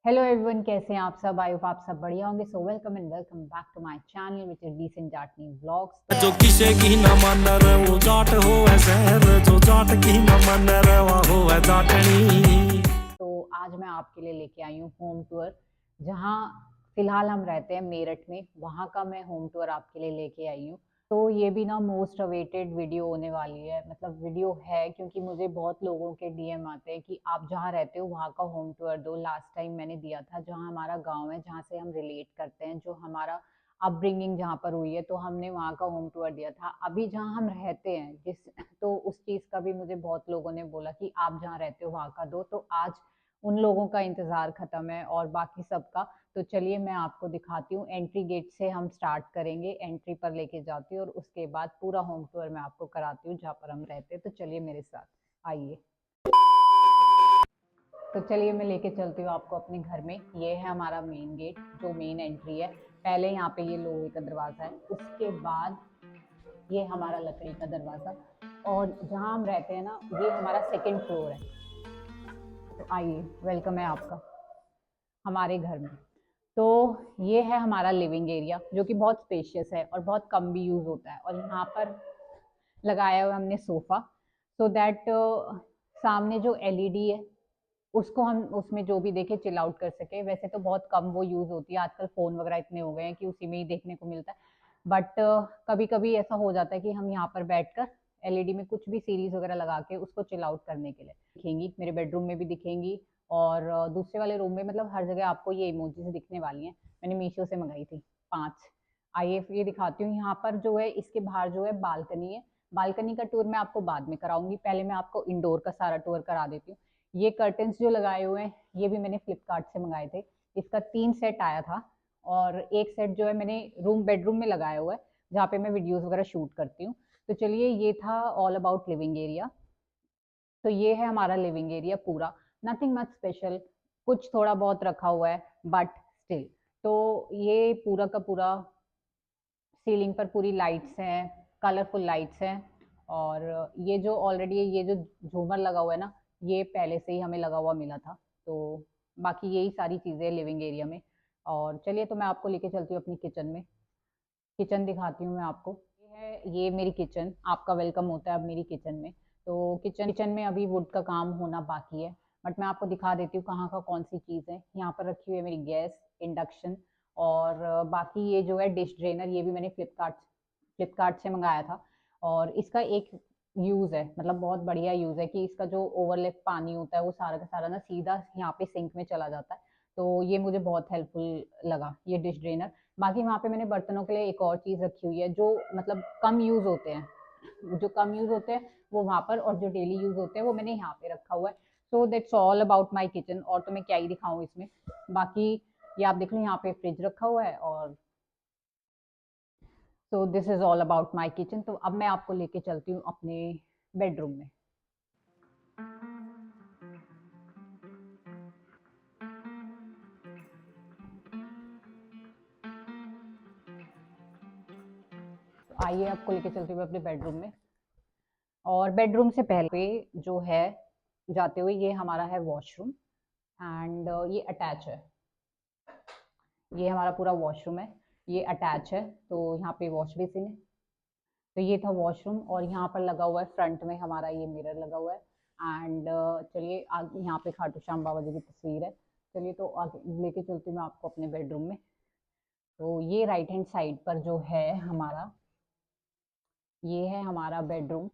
Hello everyone, कैसे हैं आप सब? आई होप आप सब बढ़िया होंगे। So welcome and welcome back to my channel which is decent Jatni vlogs. जो किसे की न मन रे वो जाट हो शहर, जो जाट की न मन रे वो हो जाटनी। तो आज मैं आपके लिए लेके आई हूँ होम टूर। जहाँ फिलहाल हम रहते हैं मेरठ में, वहाँ का मैं होम टूर आपके लिए लेके आई हूँ। तो ये भी ना मोस्ट अवेटेड वीडियो होने वाली है, मतलब वीडियो है क्योंकि मुझे बहुत लोगों के डीएम आते हैं कि आप जहाँ रहते हो वहाँ का होम टूर दो। लास्ट टाइम मैंने दिया था जहाँ हमारा गांव है, जहाँ से हम रिलेट करते हैं, जो हमारा अपब्रिंगिंग जहाँ पर हुई है, तो हमने वहाँ का होम टूर दिया था। अभी जहाँ हम रहते हैं जिस तो उस चीज़ का भी मुझे बहुत लोगों ने बोला कि आप जहाँ रहते हो वहाँ का दो। तो आज उन लोगों का इंतज़ार ख़त्म है और बाकी सबका। तो चलिए मैं आपको दिखाती हूँ। एंट्री गेट से हम स्टार्ट करेंगे, एंट्री पर लेके जाती हूँ और उसके बाद पूरा होम टूर मैं आपको कराती हूँ जहाँ पर हम रहते हैं। तो चलिए मेरे साथ आइए। तो चलिए मैं लेके चलती हूँ आपको अपने घर में। ये है हमारा मेन गेट, जो मेन एंट्री है। पहले यहाँ पे ये लोहे का दरवाज़ा है, उसके बाद ये हमारा लकड़ी का दरवाज़ा। और जहाँ हम रहते हैं ना, ये हमारा सेकंड फ्लोर है। तो आइए, वेलकम है आपका हमारे घर में। तो ये है हमारा लिविंग एरिया, जो कि बहुत स्पेशियस है और बहुत कम भी यूज़ होता है। और यहाँ पर लगाया हुआ हमने सोफ़ा, सो दैट सामने जो एलईडी है उसको हम उसमें जो भी देखे चिल आउट कर सके। वैसे तो बहुत कम वो यूज़ होती है, आजकल फ़ोन वगैरह इतने हो गए हैं कि उसी में ही देखने को मिलता है। बट कभी कभी ऐसा हो जाता है कि हम यहाँ पर बैठकर एलईडी में कुछ भी सीरीज वगैरह लगा के उसको चिल आउट करने के लिए दिखेंगी। मेरे बेडरूम में भी दिखेंगी और दूसरे वाले रूम में, मतलब हर जगह आपको ये इमोजीज दिखने वाली हैं। मैंने मीशो से मंगाई थी 5। आइए ये दिखाती हूँ। यहाँ पर जो है, इसके बाहर जो है बालकनी है। बालकनी का टूर मैं आपको बाद में कराऊंगी, पहले मैं आपको इंडोर का सारा टूर करा देती हूँ। ये कर्टन्स जो लगाए हुए हैं, ये भी मैंने फ्लिपकार्ट से मंगाए थे। इसका 3 सेट आया था और एक सेट जो है मैंने बेडरूम में लगाया हुआ है, जहाँ पे मैं वीडियोस वगैरह शूट करती हूँ। तो चलिए, ये था ऑल अबाउट लिविंग एरिया। तो ये है हमारा लिविंग एरिया पूरा। नथिंग मच स्पेशल, कुछ थोड़ा बहुत रखा हुआ है बट स्टिल। तो ये पूरा का पूरा, सीलिंग पर पूरी लाइट्स हैं, कलरफुल लाइट्स हैं। और ये जो ऑलरेडी ये जो झूमर लगा हुआ है ना, ये पहले से ही हमें लगा हुआ मिला था। तो बाकी यही सारी चीज़ें लिविंग एरिया में। और चलिए, तो मैं आपको लेके चलती हूँ अपनी किचन में। किचन दिखाती हूँ मैं आपको। ये मेरी किचन, आपका वेलकम होता है अब मेरी किचन में। तो किचन में अभी वुड का काम होना बाकी है, बट मैं आपको दिखा देती हूँ कहाँ का कौन सी चीज़ है। यहाँ पर रखी हुई है मेरी गैस, इंडक्शन। और बाकी ये जो है डिश ड्रेनर, ये भी मैंने फ्लिपकार्ट से मंगाया था। और इसका एक यूज़ है, मतलब बहुत बढ़िया यूज़ है कि इसका जो ओवरलेप पानी होता है वो सारा का सारा ना सीधा यहाँ पे सिंक में चला जाता है। तो ये मुझे बहुत हेल्पफुल लगा, ये डिश ड्रेनर। बाकी वहाँ पे मैंने बर्तनों के लिए एक और चीज़ रखी हुई है, जो मतलब कम यूज़ होते हैं, जो कम यूज़ होते हैं वो वहाँ पर, और जो डेली यूज़ होते हैं वो मैंने यहाँ पे रखा हुआ है। So that's all about my kitchen. और तो मैं क्या ही दिखाऊँ इसमें। बाकी ये आप देख लो, यहाँ पे फ्रिज रखा हुआ है। और so this is all about my kitchen. तो अब मैं आपको लेके चलती हूँ अपने बेडरूम में। तो आइए आपको लेके चलती हूँ अपने बेडरूम में। और बेडरूम से पहले जो है, जाते हुए ये हमारा है वॉशरूम। एंड ये अटैच है। ये हमारा पूरा वॉशरूम है, ये अटैच है। तो यहाँ पे वॉश बेसिन है। तो ये था वॉशरूम, और यहाँ पर लगा हुआ है फ्रंट में हमारा ये मिरर लगा हुआ है। एंड चलिए, आगे यहाँ पे खाटू श्याम बाबा जी की तस्वीर है। चलिए, तो आगे लेके चलती हूँ मैं आपको अपने बेडरूम में। तो ये राइट हैंड साइड पर जो है हमारा, ये है हमारा बेडरूम।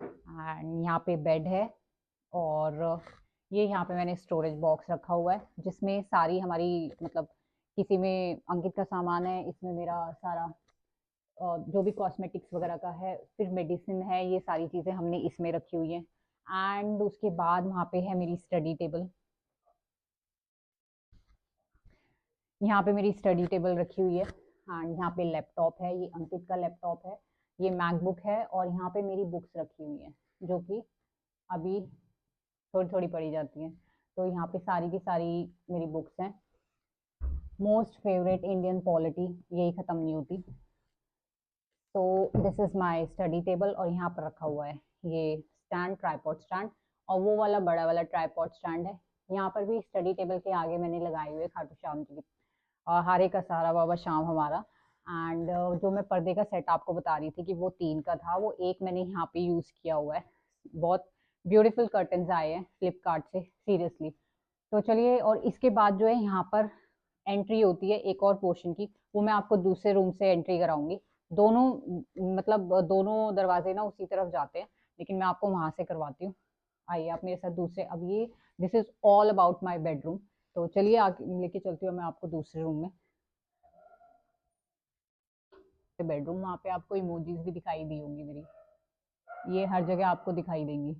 एंड यहाँ पे बेड है। और ये यहाँ पे मैंने स्टोरेज बॉक्स रखा हुआ है, जिसमें सारी हमारी, मतलब किसी में अंकित का सामान है, इसमें मेरा सारा जो भी कॉस्मेटिक्स वगैरह का है, फिर मेडिसिन है, ये सारी चीज़ें हमने इसमें रखी हुई हैं। एंड उसके बाद वहाँ पे है मेरी स्टडी टेबल। यहाँ पे मेरी स्टडी टेबल रखी हुई है। एंड यहाँ पे लैपटॉप है, ये अंकित का लैपटॉप है। ये मैकबुक है, और यहाँ पे मेरी बुक्स रखी हुई हैं, जो कि अभी थोड़ी थोड़ी पढ़ी जाती हैं। तो यहाँ पे सारी की सारी मेरी बुक्स हैं। मोस्ट फेवरेट इंडियन पॉलिटी, यही ख़त्म नहीं होती। तो this is my study table. और यहाँ पर रखा हुआ है ये स्टैंड, ट्राइपॉड स्टैंड। और वो वाला बड़ा वाला ट्राइपॉड स्टैंड है, यहाँ पर भी स्टडी टेबल के आगे मैंने लगाए हुए खाटू श्याम जी की हारे का सहारा बाबा श्याम हमारा। एंड जो मैं पर्दे का सेट आपको बता रही थी कि वो 3 का था, वो एक मैंने यहाँ पे यूज़ किया हुआ है। बहुत ब्यूटीफुल कर्टन्स आए हैं फ्लिपकार्ट से, सीरियसली। तो चलिए, और इसके बाद जो है यहाँ पर एंट्री होती है एक और पोर्शन की, वो मैं आपको दूसरे रूम से एंट्री कराऊंगी। दोनों मतलब दोनों दरवाजे ना उसी तरफ जाते हैं, लेकिन मैं आपको वहां से करवाती हूँ। आइए आप मेरे साथ दूसरे, अब ये this is all about my bedroom. तो चलिए आगे लेके चलती हूँ मैं आपको दूसरे रूम में। बेडरूम, वहाँ पे आपको इमोजीज भी दिखाई दी होंगी मेरी, ये हर जगह आपको दिखाई देंगी।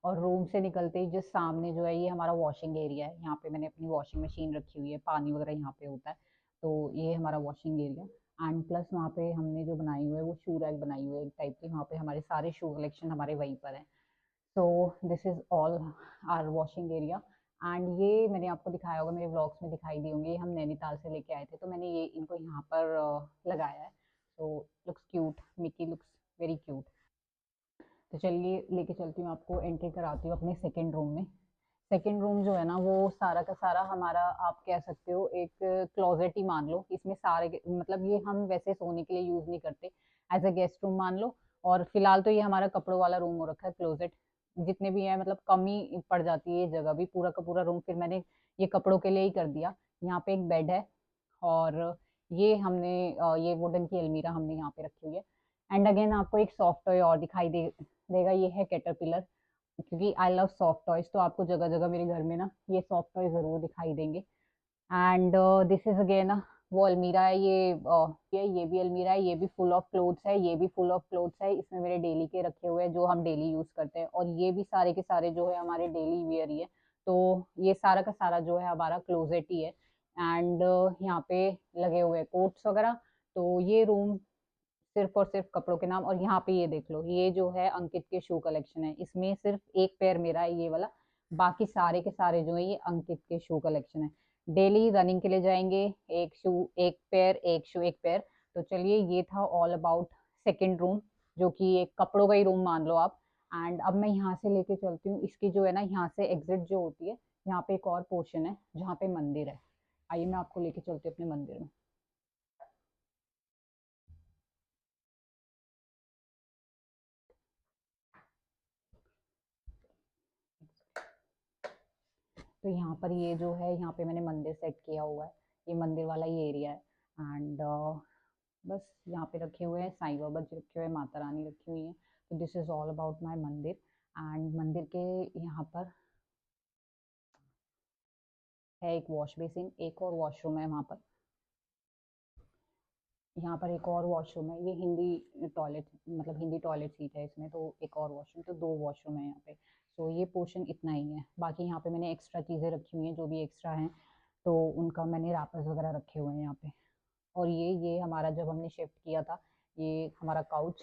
और रूम से निकलते ही जस्ट सामने जो है ये हमारा वॉशिंग एरिया है। यहाँ पे मैंने अपनी वॉशिंग मशीन रखी हुई है, पानी वगैरह यहाँ पे होता है। तो ये हमारा वॉशिंग एरिया। एंड प्लस वहाँ पे हमने जो बनाई हुई है वो शू रैक बनाई हुई है एक टाइप की, वहाँ पे हमारे सारे शू कलेक्शन हमारे वहीं पर है। So this is all our washing area. And ये मैंने आपको दिखाया होगा, मेरे व्लॉग्स में दिखाई दी होंगे, हम नैनीताल से लेके आए थे, तो मैंने ये इनको यहाँ पर लगाया है। सो looks cute, Mickey looks very cute. तो चलिए लेके चलती हूँ आपको, एंट्री कराती हूँ अपने सेकेंड रूम में। सेकेंड रूम जो है ना वो सारा का सारा हमारा, आप कह सकते हो एक क्लोजेट ही मान लो। इसमें सारे मतलब ये हम वैसे सोने के लिए यूज नहीं करते, एज अ गेस्ट रूम मान लो। और फिलहाल तो ये हमारा कपड़ों वाला रूम हो रखा है, क्लोजेट जितने भी है, मतलब कम ही पड़ जाती है ये जगह भी, पूरा का पूरा रूम फिर मैंने ये कपड़ों के लिए ही कर दिया। यहाँ पे एक बेड है, और ये हमने ये वुडन की अलमीरा हमने यहाँ पे रखी हुई है। एंड अगेन आपको एक सॉफ्ट टॉय और दिखाई देगा, ये है कैटरपिलर। क्योंकि आई लव सॉफ्ट टॉयज, तो आपको जगह जगह मेरे घर में ना ये सॉफ्ट टॉय जरूर दिखाई देंगे। एंड दिस इज अगेन वो अलमीरा है, ये भी अलमीरा है, ये भी फुल ऑफ क्लोथ्स है, ये भी फुल ऑफ क्लोथ्स है। इसमें मेरे डेली के रखे हुए हैं जो हम डेली यूज करते हैं, और ये भी सारे के सारे जो है हमारे डेली वेयर ही है। तो ये सारा का सारा जो है हमारा क्लोजेट ही है। एंड यहाँ पे लगे हुए हैं कोट्स वगैरह। तो ये रूम सिर्फ और सिर्फ कपड़ों के नाम। और यहाँ पे ये देख लो, ये जो है अंकित के शू कलेक्शन है, इसमें सिर्फ एक पेयर मेरा है ये वाला, बाकी सारे के सारे जो है ये अंकित के शू कलेक्शन है। डेली रनिंग के लिए जाएंगे, एक शू एक पेयर, एक शू एक पेयर। तो चलिए, ये था ऑल अबाउट सेकेंड रूम, जो कि एक कपड़ों का ही रूम मान लो आप। एंड अब मैं यहाँ से लेके चलती हूँ, इसकी जो है ना यहाँ से एग्जिट जो होती है, यहाँ पे एक और पोर्शन है जहाँ पे मंदिर है। आइए मैं आपको लेके चलती हूँ अपने मंदिर में। तो यहाँ पर ये जो है, यहाँ पे मैंने मंदिर सेट किया हुआ है, ये मंदिर वाला ये एरिया है। एंड बस यहाँ पे रखे हुए हैं साईं बाबा जी, रखे हुए हैं माता रानी रखी हुई है। तो this is all about my मंदिर। एंड मंदिर के यहाँ पर है एक वॉश बेसिन, एक और वॉशरूम है वहाँ पर। यहाँ पर एक और वॉशरूम है, ये हिंदी टॉयलेट, मतलब हिंदी टॉयलेट सीट है इसमें, तो एक और वॉशरूम, तो 2 वॉशरूम है यहाँ पे। सो ये पोर्शन इतना ही है, बाकी यहाँ पे मैंने एक्स्ट्रा चीज़ें रखी हुई हैं जो भी एक्स्ट्रा हैं, तो उनका मैंने रैपर्स वगैरह रखे हुए हैं यहाँ पे। और ये हमारा जब हमने शिफ्ट किया था, ये हमारा काउच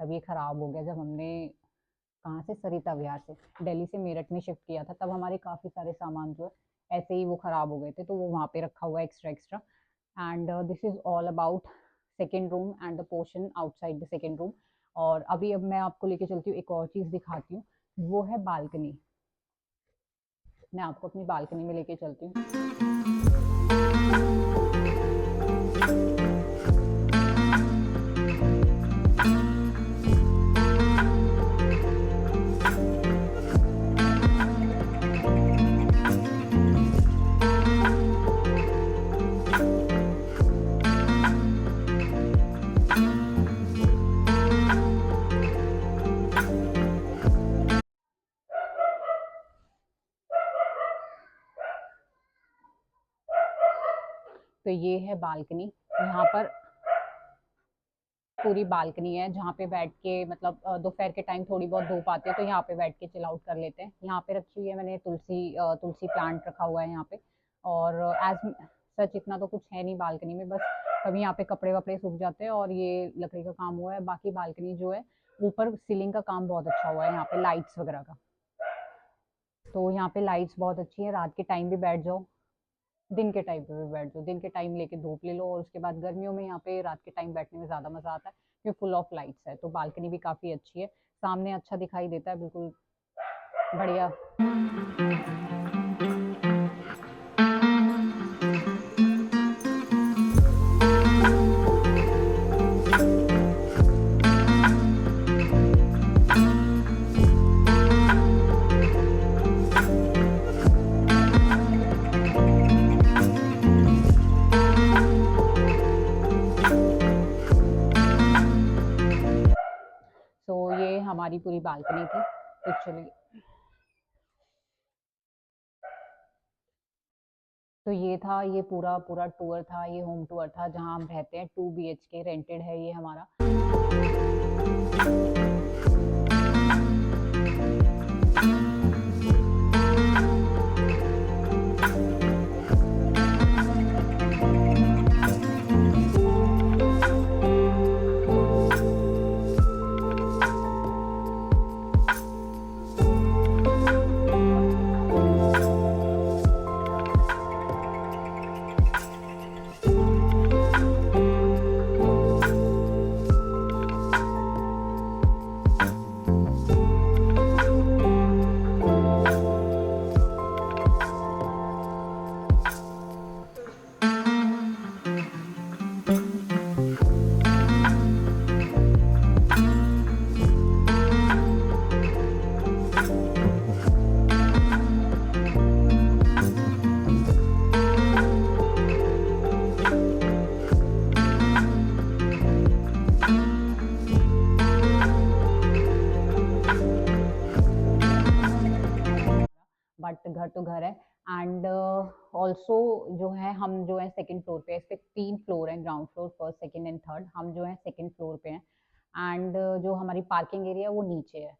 तब ये ख़राब हो गया, जब हमने कहाँ से, सरिता विहार से दिल्ली से मेरठ में शिफ्ट किया था, तब हमारे काफ़ी सारे सामान जो है ऐसे ही वो ख़राब हो गए थे, तो वो वहाँ पे रखा हुआ है extra extra. And this is all about second room and the portion outside the second room. और अभी अब मैं आपको लेके चलती हूँ, एक और चीज़ दिखाती हूँ, वो है बालकनी। मैं आपको अपनी बालकनी में लेके चलती हूँ। तो ये है बालकनी, यहाँ पर पूरी बालकनी है जहाँ पे बैठ के, मतलब दोपहर के टाइम थोड़ी बहुत धूप आती है तो यहाँ पे बैठ के चिल आउट कर लेते हैं। यहाँ पे रखी हुई है मैंने तुलसी प्लांट रखा हुआ है यहाँ पे। और एज सच इतना तो कुछ है नहीं बालकनी में, बस कभी यहाँ पे कपड़े वपड़े सूख जाते हैं और ये लकड़ी का काम हुआ है। बाकी बालकनी जो है, ऊपर सीलिंग का काम बहुत अच्छा हुआ है यहाँ पे, लाइट्स वगैरह का। तो यहाँ पे लाइट्स बहुत अच्छी है, रात के टाइम भी बैठ जाओ, दिन के टाइम पे भी बैठ जाओ, दिन के टाइम लेके धूप ले लो, और उसके बाद गर्मियों में यहाँ पे रात के टाइम बैठने में ज़्यादा मज़ा आता है क्योंकि फुल ऑफ लाइट्स है। तो बालकनी भी काफ़ी अच्छी है, सामने अच्छा दिखाई देता है बिल्कुल, बढ़िया। तो ये हमारी पूरी बालकनी थी। तो चलिए, तो ये था, ये पूरा पूरा टूर था, ये होम टूर था जहाँ हम रहते हैं। 2 BHK रेंटेड है ये हमारा। बट घर तो घर है। एंड ऑल्सो जो है, हम जो है सेकंड फ्लोर पे है। इस पे 3 फ्लोर हैं, ground floor, first, second and third. हम जो है सेकंड फ्लोर पे हैं। एंड जो हमारी पार्किंग एरिया वो नीचे है।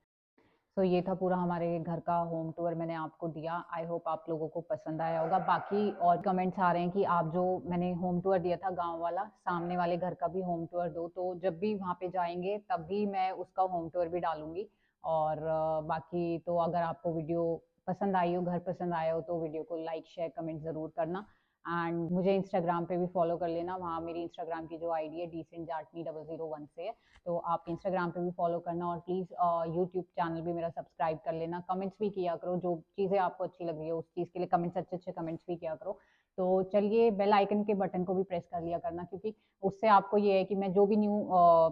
तो ये था पूरा हमारे घर का होम टूर मैंने आपको दिया। आई होप आप लोगों को पसंद आया होगा। बाकी और कमेंट्स आ रहे हैं कि आप जो मैंने होम टूर दिया था गांव वाला, सामने वाले घर का भी होम टूर दो। तो जब भी वहाँ पे जाएंगे तब भी मैं उसका होम टूर भी डालूंगी। और बाकी तो अगर आपको वीडियो पसंद आई हो, घर पसंद आया हो, तो वीडियो को लाइक शेयर कमेंट ज़रूर करना। एंड मुझे इंस्टाग्राम पे भी फॉलो कर लेना। वहाँ मेरी इंस्टाग्राम की जो आईडी है decentjatni001 से है। तो आप इंस्टाग्राम पे भी फॉलो करना। और प्लीज़ यूट्यूब चैनल भी मेरा सब्सक्राइब कर लेना। कमेंट्स भी किया करो, जो चीज़ें आपको अच्छी लग रही है उस चीज़ के लिए कमेंट्स, अच्छे अच्छे कमेंट्स भी किया करो। तो चलिए, बेल आइकन के बटन को भी प्रेस कर लिया करना, क्योंकि उससे आपको ये है कि मैं जो भी न्यू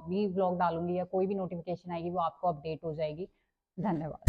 भी व्लॉग डालूंगी या कोई भी नोटिफिकेशन आएगी वो आपको अपडेट हो जाएगी। धन्यवाद।